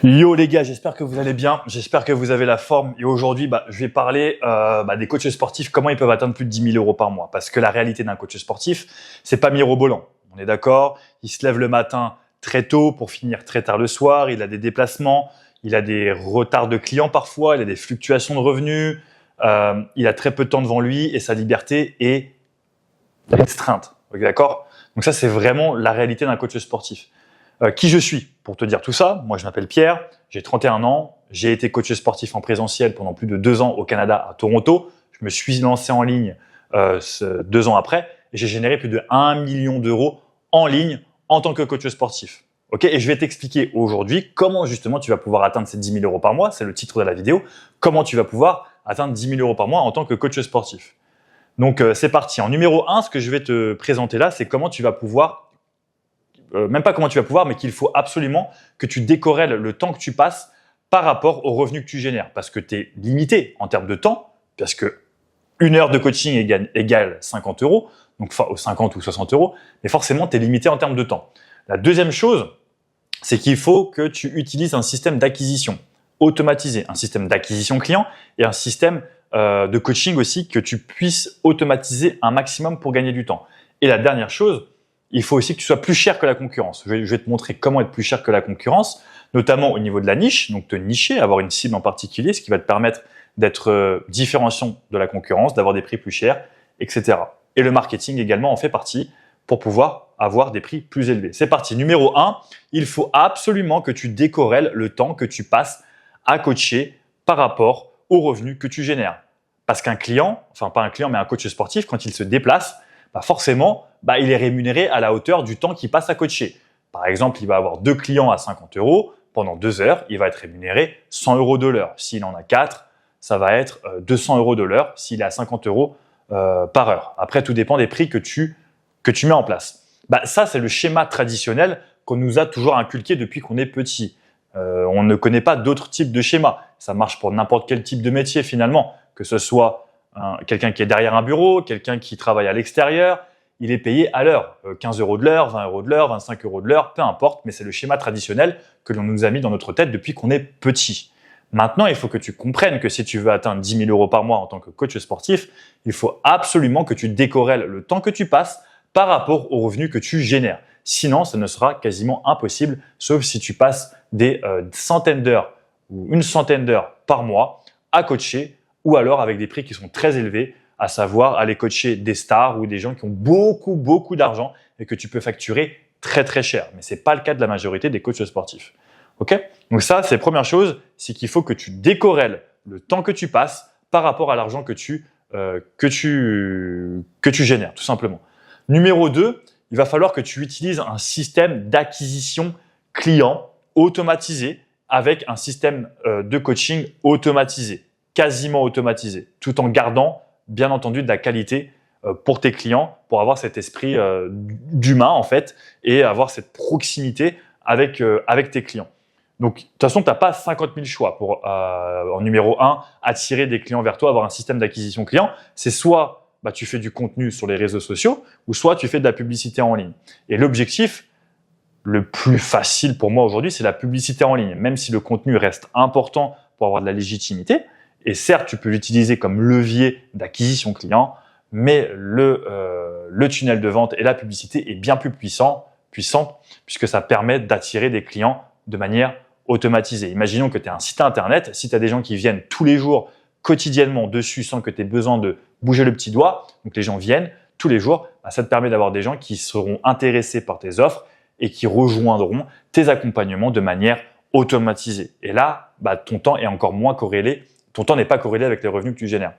Yo les gars, j'espère que vous allez bien, j'espère que vous avez la forme et aujourd'hui je vais parler des coachs sportifs, comment ils peuvent atteindre plus de 10 000 € par mois parce que la réalité d'un coach sportif, c'est pas mirobolant, on est d'accord, il se lève le matin très tôt pour finir très tard le soir, il a des déplacements, il a des retards de clients parfois, il a des fluctuations de revenus, il a très peu de temps devant lui et sa liberté est restreinte, okay, d'accord? Donc ça c'est vraiment la réalité d'un coach sportif. Qui je suis pour te dire tout ça? Moi, je m'appelle Pierre, j'ai 31 ans, j'ai été coach sportif en présentiel pendant plus de 2 ans au Canada, à Toronto. Je me suis lancé en ligne 2 ans après et j'ai généré plus de 1 million d'euros en ligne en tant que coach sportif. Okay, et je vais t'expliquer aujourd'hui comment justement tu vas pouvoir atteindre ces 10 000 € par mois, c'est le titre de la vidéo, comment tu vas pouvoir atteindre 10 000 € par mois en tant que coach sportif. Donc c'est parti. En numéro 1, ce que je vais te présenter là, c'est comment tu vas pouvoir même pas comment tu vas pouvoir, mais qu'il faut absolument que tu décorrèles le temps que tu passes par rapport aux revenus que tu génères. Parce que tu es limité en termes de temps, parce que 1 heure de coaching égale 50 €, donc 50 ou 60 €, mais forcément, tu es limité en termes de temps. La deuxième chose, c'est qu'il faut que tu utilises un système d'acquisition automatisé, un système d'acquisition client et un système de coaching aussi que tu puisses automatiser un maximum pour gagner du temps. Et la dernière chose, il faut aussi que tu sois plus cher que la concurrence. Je vais te montrer comment être plus cher que la concurrence, notamment au niveau de la niche, donc te nicher, avoir une cible en particulier, ce qui va te permettre d'être différenciant de la concurrence, d'avoir des prix plus chers, etc. Et le marketing également en fait partie pour pouvoir avoir des prix plus élevés. C'est parti. Numéro 1, il faut absolument que tu décorrèles le temps que tu passes à coacher par rapport aux revenus que tu génères. Parce qu'un client, enfin pas un client, mais un coach sportif, quand il se déplace, forcément, il est rémunéré à la hauteur du temps qu'il passe à coacher. Par exemple, il va avoir 2 clients à 50 € pendant 2 heures, il va être rémunéré 100 € de l'heure. S'il en a 4, ça va être 200 € de l'heure s'il est à 50 € par heure. Après, tout dépend des prix que tu mets en place. Ça, c'est le schéma traditionnel qu'on nous a toujours inculqué depuis qu'on est petit. On ne connaît pas d'autres types de schémas. Ça marche pour n'importe quel type de métier finalement, que ce soit quelqu'un qui est derrière un bureau, quelqu'un qui travaille à l'extérieur, il est payé à l'heure, 15 € de l'heure, 20 € de l'heure, 25 € de l'heure, peu importe, mais c'est le schéma traditionnel que l'on nous a mis dans notre tête depuis qu'on est petit. Maintenant, il faut que tu comprennes que si tu veux atteindre 10 000 € par mois en tant que coach sportif, il faut absolument que tu décorrèles le temps que tu passes par rapport aux revenus que tu génères. Sinon, ça ne sera quasiment impossible, sauf si tu passes des centaines d'heures ou une centaine d'heures par mois à coacher ou alors avec des prix qui sont très élevés, à savoir aller coacher des stars ou des gens qui ont beaucoup d'argent et que tu peux facturer très cher. Mais c'est pas le cas de la majorité des coachs sportifs. Ok? Donc ça, c'est la première chose, c'est qu'il faut que tu décorrèles le temps que tu passes par rapport à l'argent que tu génères, tout simplement. Numéro 2, il va falloir que tu utilises un système d'acquisition client automatisé avec un système de coaching automatisé, quasiment automatisé, tout en gardant bien entendu de la qualité pour tes clients, pour avoir cet esprit d'humain en fait et avoir cette proximité avec tes clients. Donc de toute façon, tu n'as pas 50 000 choix pour en numéro 1 attirer des clients vers toi, avoir un système d'acquisition client. C'est soit tu fais du contenu sur les réseaux sociaux ou soit tu fais de la publicité en ligne. Et l'objectif le plus facile pour moi aujourd'hui, c'est la publicité en ligne, même si le contenu reste important pour avoir de la légitimité. Et certes, tu peux l'utiliser comme levier d'acquisition client, mais le tunnel de vente et la publicité est bien plus puissante puisque ça permet d'attirer des clients de manière automatisée. Imaginons que tu as un site internet, si tu as des gens qui viennent tous les jours, quotidiennement dessus sans que tu aies besoin de bouger le petit doigt, donc les gens viennent tous les jours, ça te permet d'avoir des gens qui seront intéressés par tes offres et qui rejoindront tes accompagnements de manière automatisée. Et là, ton temps est encore moins corrélé. Ton temps n'est pas corrélé avec les revenus que tu génères.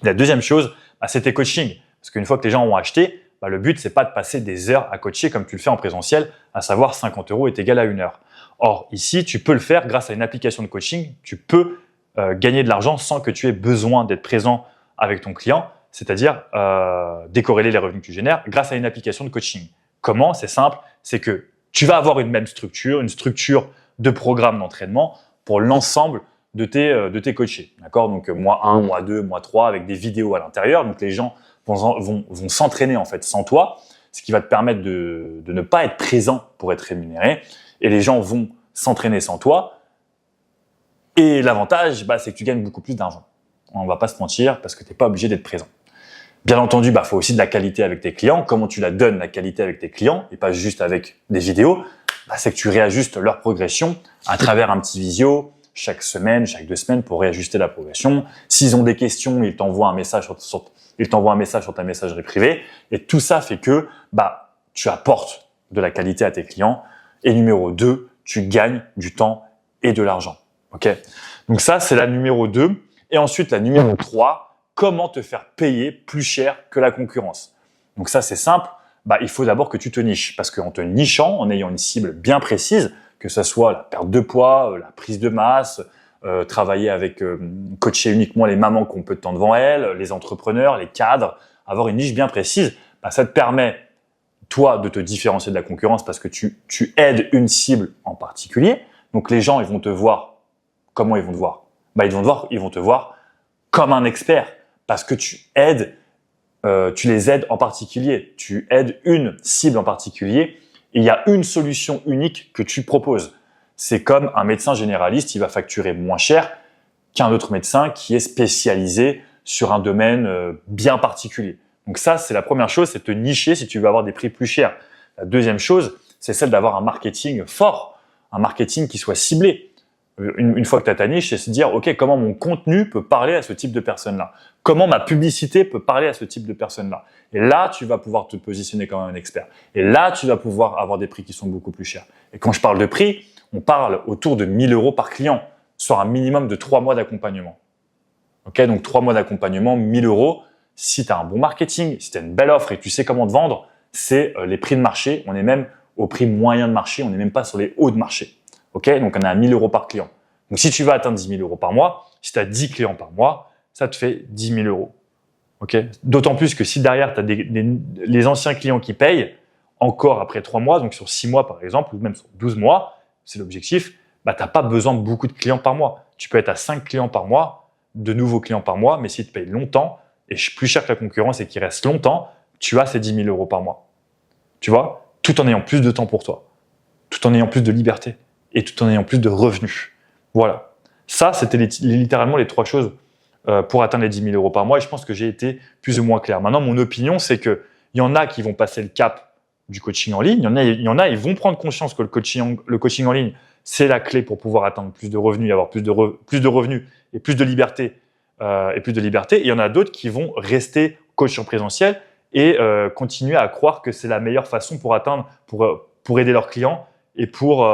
La deuxième chose, c'est tes coachings. Parce qu'une fois que les gens ont acheté, le but, c'est pas de passer des heures à coacher comme tu le fais en présentiel, à savoir 50 € est égal à 1 heure. Or, ici, tu peux le faire grâce à une application de coaching. Tu peux gagner de l'argent sans que tu aies besoin d'être présent avec ton client, c'est-à-dire décorréler les revenus que tu génères grâce à une application de coaching. Comment? C'est simple, c'est que tu vas avoir une même structure, une structure de programme d'entraînement pour l'ensemble de tes coachés. D'accord? Donc, mois 1, mois 2, mois 3 avec des vidéos à l'intérieur. Donc, les gens vont s'entraîner en fait sans toi, ce qui va te permettre de ne pas être présent pour être rémunéré. Et les gens vont s'entraîner sans toi Et l'avantage, c'est que tu gagnes beaucoup plus d'argent. On va pas se mentir parce que tu n'es pas obligé d'être présent. Bien entendu, faut aussi de la qualité avec tes clients. Comment tu la donnes, la qualité avec tes clients, et pas juste avec des vidéos, c'est que tu réajustes leur progression à travers un petit visio chaque semaine, chaque 2 semaines pour réajuster la progression. S'ils ont des questions, ils t'envoient un message sur ta messagerie privée. Et tout ça fait que tu apportes de la qualité à tes clients. Et numéro 2, tu gagnes du temps et de l'argent. Ok? Donc ça, c'est la numéro 2. Et ensuite, la numéro 3, comment te faire payer plus cher que la concurrence. Donc ça, c'est simple. Il faut d'abord que tu te niches. Parce qu'en te nichant, en ayant une cible bien précise, que ce soit la perte de poids, la prise de masse, travailler avec, coacher uniquement les mamans qui ont peu de temps devant elles, les entrepreneurs, les cadres, avoir une niche bien précise, ça te permet, toi, de te différencier de la concurrence parce que tu aides une cible en particulier. Donc les gens, ils vont te voir. Comment ils vont te voir? Ils vont te voir comme un expert parce que tu les aides en particulier. Tu aides une cible en particulier. Et il y a une solution unique que tu proposes. C'est comme un médecin généraliste, il va facturer moins cher qu'un autre médecin qui est spécialisé sur un domaine bien particulier. Donc ça, c'est la première chose, c'est te nicher si tu veux avoir des prix plus chers. La deuxième chose, c'est celle d'avoir un marketing fort, un marketing qui soit ciblé. Une fois que tu as ta niche, c'est se dire, OK, comment mon contenu peut parler à ce type de personne-là? Comment ma publicité peut parler à ce type de personne-là? Et là, tu vas pouvoir te positionner comme un expert. Et là, tu vas pouvoir avoir des prix qui sont beaucoup plus chers. Et quand je parle de prix, on parle autour de 1 000 € par client, sur un minimum de 3 mois d'accompagnement. OK, donc 3 mois d'accompagnement, 1 000 €. Si tu as un bon marketing, si tu as une belle offre et que tu sais comment te vendre, c'est les prix de marché. On est même au prix moyen de marché, on n'est même pas sur les hauts de marché. OK, donc on est à 1 000 € par client. Donc si tu vas atteindre 10 000 € par mois, si tu as 10 clients par mois, ça te fait 10 000 €. OK, d'autant plus que si derrière tu as les anciens clients qui payent encore après 3 mois, donc sur 6 mois par exemple, ou même sur 12 mois, c'est l'objectif, tu n'as pas besoin de beaucoup de clients par mois. Tu peux être à 5 clients par mois, de nouveaux clients par mois, mais si tu payes longtemps et plus cher que la concurrence et qui reste longtemps, tu as ces 10 000 € par mois. Tu vois, tout en ayant plus de temps pour toi, tout en ayant plus de liberté et tout en ayant plus de revenus. Voilà. Ça, c'était littéralement les 3 choses pour atteindre les 10 000 € par mois et je pense que j'ai été plus ou moins clair. Maintenant, mon opinion, c'est qu'il y en a qui vont passer le cap du coaching en ligne. Il y en a, ils vont prendre conscience que le coaching en ligne, c'est la clé pour pouvoir atteindre plus de revenus, avoir plus de revenus et plus de liberté. Et il y en a d'autres qui vont rester coach en présentiel et continuer à croire que c'est la meilleure façon pour atteindre, pour aider leurs clients et pour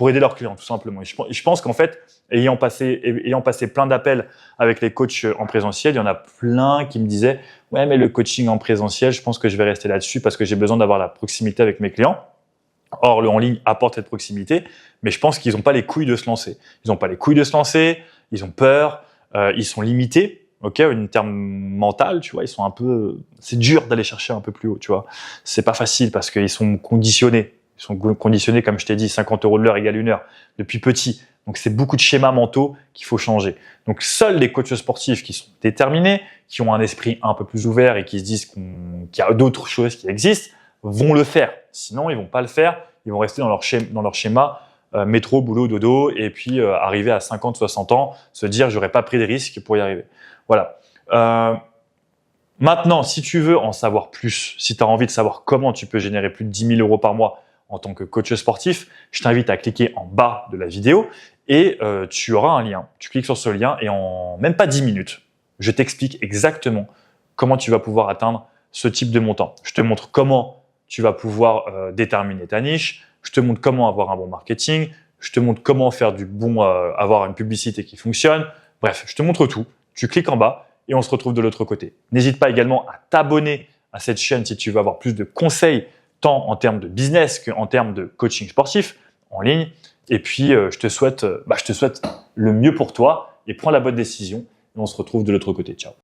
aider leurs clients tout simplement. Et je pense qu'en fait, ayant passé plein d'appels avec les coachs en présentiel, il y en a plein qui me disaient « Ouais, mais le coaching en présentiel, je pense que je vais rester là-dessus parce que j'ai besoin d'avoir la proximité avec mes clients. » Or, le en ligne apporte cette proximité, mais je pense qu'ils n'ont pas les couilles de se lancer. Ils n'ont pas les couilles de se lancer, ils ont peur, ils sont limités, ok, en termes mental, tu vois, ils sont un peu, c'est dur d'aller chercher un peu plus haut, tu vois. C'est pas facile parce qu'ils sont conditionnés. Ils sont conditionnés, comme je t'ai dit, 50 € de l'heure égale 1 heure depuis petit. Donc, c'est beaucoup de schémas mentaux qu'il faut changer. Donc, seuls les coachs sportifs qui sont déterminés, qui ont un esprit un peu plus ouvert et qui se disent qu'il y a d'autres choses qui existent, vont le faire. Sinon, ils vont pas le faire. Ils vont rester dans leur schéma métro, boulot, dodo, et puis arriver à 50, 60 ans, se dire j'aurais pas pris des risques pour y arriver. Voilà. Maintenant, si tu veux en savoir plus, si tu as envie de savoir comment tu peux générer plus de 10 000 € par mois en tant que coach sportif, je t'invite à cliquer en bas de la vidéo et tu auras un lien. Tu cliques sur ce lien et en même pas 10 minutes, je t'explique exactement comment tu vas pouvoir atteindre ce type de montant. Je te montre comment tu vas pouvoir déterminer ta niche, je te montre comment avoir un bon marketing, je te montre comment faire avoir une publicité qui fonctionne. Bref, je te montre tout. Tu cliques en bas et on se retrouve de l'autre côté. N'hésite pas également à t'abonner à cette chaîne si tu veux avoir plus de conseils, tant en termes de business qu'en termes de coaching sportif en ligne. Et puis, je te souhaite le mieux pour toi et prends la bonne décision. Et on se retrouve de l'autre côté. Ciao.